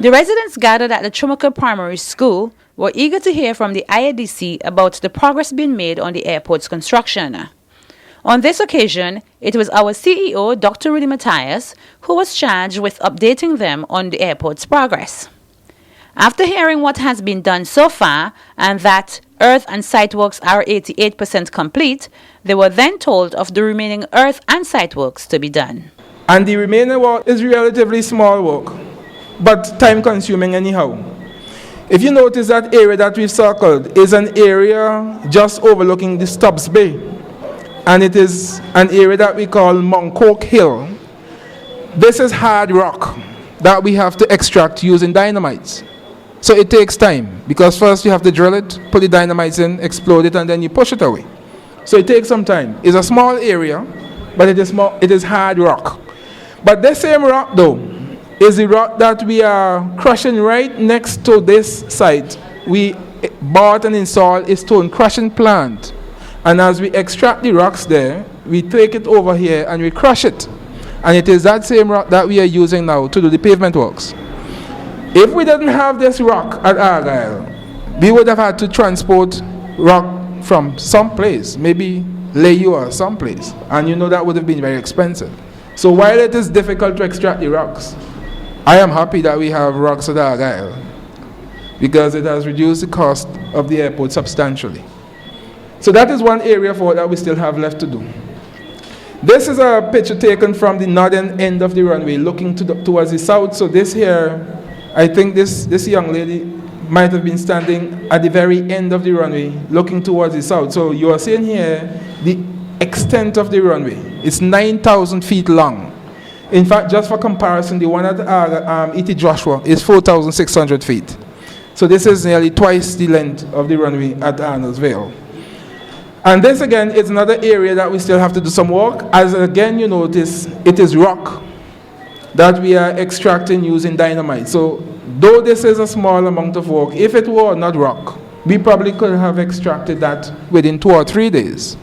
The residents gathered at the Troumaca Primary School were eager to hear from the IADC about the progress being made on the airport's construction. On this occasion, it was our CEO, Dr. Matthias, who was charged with updating them on the airport's progress. After hearing what has been done so far and that earth and site works are 88% complete, they were then told of the remaining earth and site works to be done. And the remaining work is relatively small work, but time consuming anyhow. If you notice, that area that we've circled is an area just overlooking the Stubbs Bay. And it is an area that we call Moncoke Hill. This is hard rock that we have to extract using dynamites. So it takes time, because first you have to drill it, put the dynamites in, explode it, and then you push it away. So it takes some time. It's a small area, but it is hard rock. But this same rock, though, is the rock that we are crushing right next to this site. We bought and installed a stone crushing plant. And as we extract the rocks there, we take it over here and we crush it. And it is that same rock that we are using now to do the pavement works. If we didn't have this rock at Argyle, we would have had to transport rock from some place, maybe Layu or someplace. And you know that would have been very expensive. So while it is difficult to extract the rocks, I am happy that we have rocks at Argyle, because it has reduced the cost of the airport substantially. So that is one area for that we still have left to do. This is a picture taken from the northern end of the runway, looking towards the south. So this here, I think this young lady might have been standing at the very end of the runway, looking towards the south. So you are seeing here the extent of the runway. It's 9,000 feet long. In fact, just for comparison, the one at E.T. Joshua is 4,600 feet. So this is nearly twice the length of the runway at Arnoldsville. And this again is another area that we still have to do some work. As again you notice, it is rock that we are extracting using dynamite. So though this is a small amount of work, if it were not rock, we probably could have extracted that within 2 or 3 days.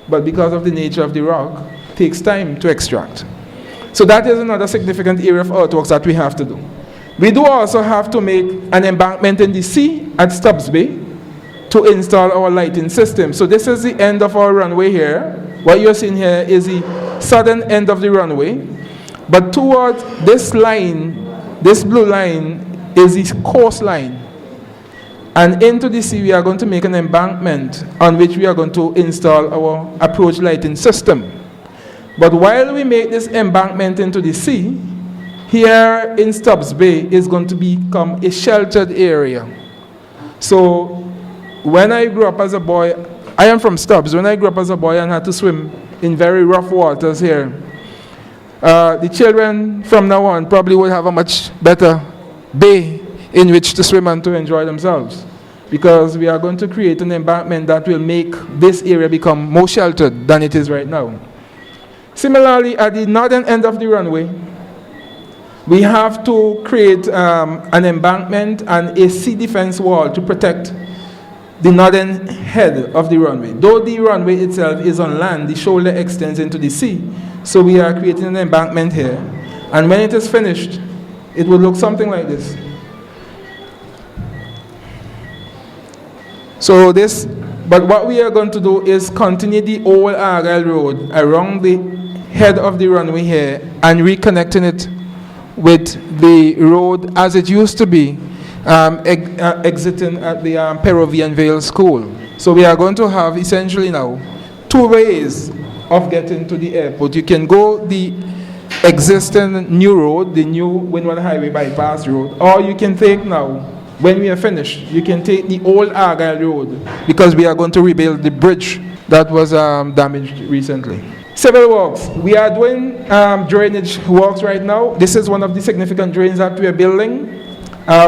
But because of the nature of the rock, it takes time to extract. So that is another significant area of earthworks that we have to do. We do also have to make an embankment in the sea at Stubbs Bay to install our lighting system. So this is the end of our runway here. What you're seeing here is the southern end of the runway. But towards this line, this blue line, is the coastline. And into the sea, we are going to make an embankment on which we are going to install our approach lighting system. But while we make this embankment into the sea, here in Stubbs Bay is going to become a sheltered area. So when I grew up as a boy, I am from Stubbs. When I grew up as a boy and had to swim in very rough waters here, the children from now on probably would have a much better bay in which to swim and to enjoy themselves, because we are going to create an embankment that will make this area become more sheltered than it is right now. Similarly, at the northern end of the runway, we have to create an embankment and a sea defense wall to protect the northern head of the runway. Though the runway itself is on land, the shoulder extends into the sea. So we are creating an embankment here. And when it is finished, it will look something like this. So but what we are going to do is continue the old Argyle Road around the head of the runway here and reconnecting it with the road as it used to be, exiting at the Peruvian Vale School. So we are going to have essentially now 2 ways of getting to the airport. You can go the existing new road, the new Windward Highway bypass road, or you can take now, when we are finished, you can take the old Argyle Road, because we are going to rebuild the bridge that was damaged recently. Civil works. We are doing drainage works right now. This is one of the significant drains that we are building.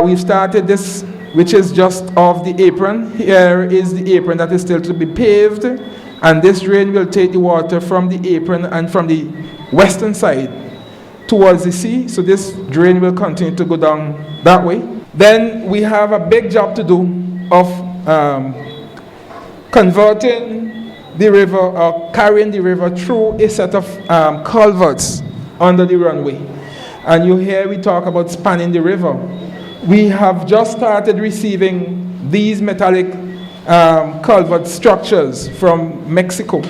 We've started this, which is just off the apron. Here is the apron that is still to be paved, and this drain will take the water from the apron and from the western side towards the sea. So this drain will continue to go down that way. Then we have a big job to do of converting the river, or carrying the river through a set of culverts under the runway. And you hear we talk about spanning the river. We have just started receiving these metallic culvert structures from Mexico.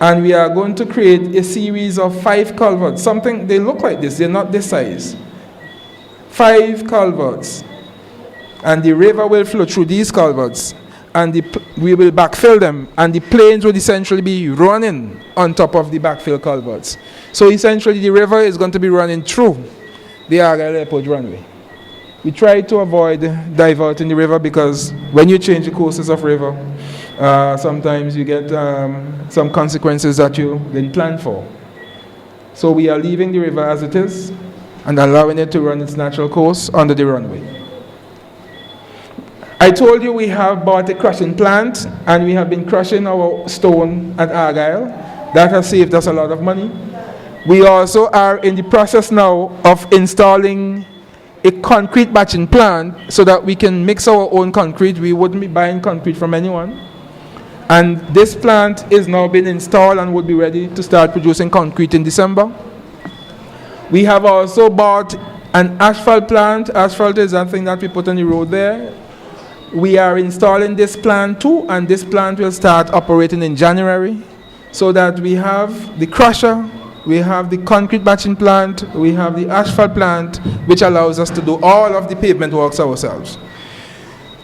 And we are going to create a series of 5 culverts. They look like this, they're not this size. 5 culverts. And the river will flow through these culverts. And we will backfill them. And the planes would essentially be running on top of the backfill culverts. So essentially the river is going to be running through the Argyle Airport runway. We try to avoid diverting the river because when you change the courses of river, sometimes you get some consequences that you didn't plan for. So we are leaving the river as it is and allowing it to run its natural course under the runway. I told you we have bought a crushing plant and we have been crushing our stone at Argyle. That has saved us a lot of money. We also are in the process now of installing a concrete batching plant so that we can mix our own concrete. We wouldn't be buying concrete from anyone. And this plant is now being installed and would be ready to start producing concrete in December. We have also bought an asphalt plant. Asphalt is something that we put on the road there. We are installing this plant too, and this plant will start operating in January, so that we have the crusher, we have the concrete batching plant, we have the asphalt plant, which allows us to do all of the pavement works ourselves.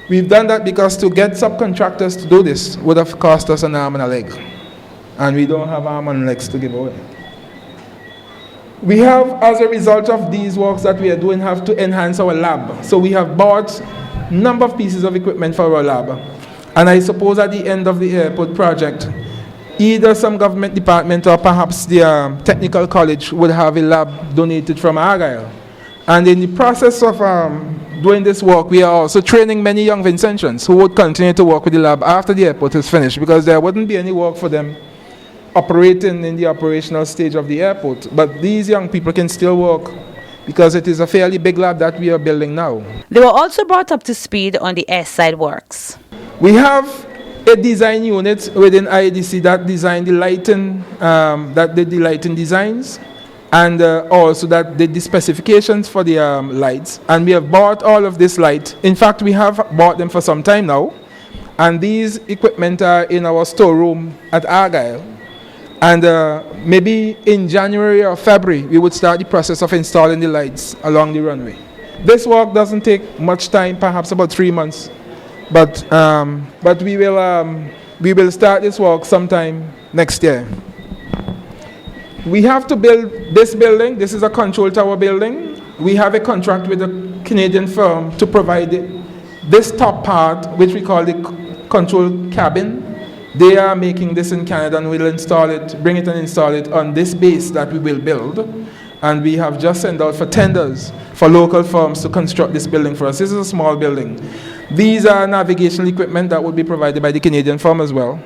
We've done that because to get subcontractors to do this would have cost us an arm and a leg. And we don't have arm and legs to give away. We have, as a result of these works that we are doing, have to enhance our lab. So we have bought a number of pieces of equipment for our lab. And I suppose at the end of the airport project, either some government department or perhaps the technical college would have a lab donated from Argyle. And in the process of doing this work, we are also training many young Vincentians who would continue to work with the lab after the airport is finished, because there wouldn't be any work for them operating in the operational stage of the airport. But these young people can still work because it is a fairly big lab that we are building now. They were also brought up to speed on the airside works. We have a design unit within IADC that designed the lighting, that did the lighting designs, and also that did the specifications for the lights. And we have bought all of this light. In fact, we have bought them for some time now. And these equipment are in our storeroom at Argyle. And maybe in January or February, we would start the process of installing the lights along the runway. This work doesn't take much time, perhaps about 3 months. But we will start this work sometime next year. We have to build this building. This is a control tower building. We have a contract with a Canadian firm to provide this top part, which we call the control cabin. They are making this in Canada and we'll install it, bring it and install it on this base that we will build. And we have just sent out for tenders for local firms to construct this building for us. This is a small building. These are navigational equipment that will be provided by the Canadian firm as well.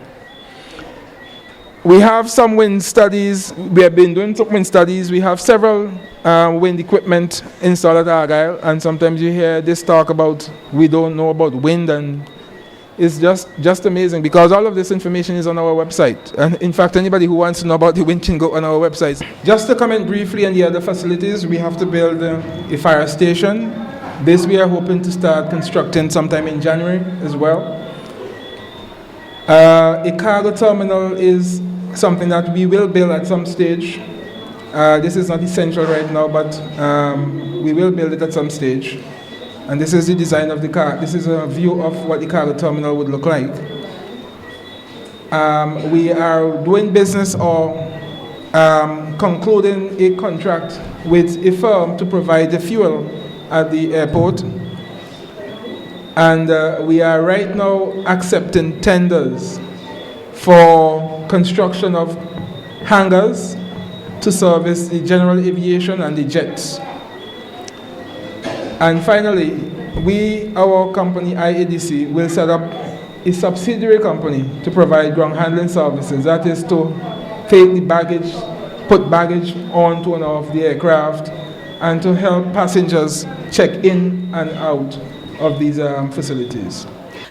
We have some wind studies. We have been doing some wind studies. We have several wind equipment installed at Argyle, and sometimes you hear this talk about we don't know about wind, and it's just amazing because all of this information is on our website. And in fact, anybody who wants to know about the wind can go on our website. Just to comment briefly on the other facilities, we have to build a fire station. This we are hoping to start constructing sometime in January as well. A cargo terminal is something that we will build at some stage. This is not essential right now, but we will build it at some stage. And this is the design of the car. This is a view of what the cargo terminal would look like. We are doing business or concluding a contract with a firm to provide the fuel at the airport. And we are right now accepting tenders for construction of hangars to service the general aviation and the jets. And finally, our company IADC will set up a subsidiary company to provide ground handling services. That is to take the baggage, put baggage onto and off the aircraft, and to help passengers check in and out of these facilities.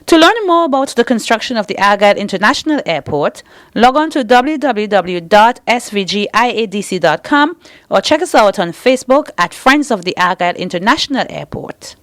To learn more about the construction of the Argyle International Airport, log on to www.svgiadc.com or check us out on Facebook at Friends of the Argyle International Airport.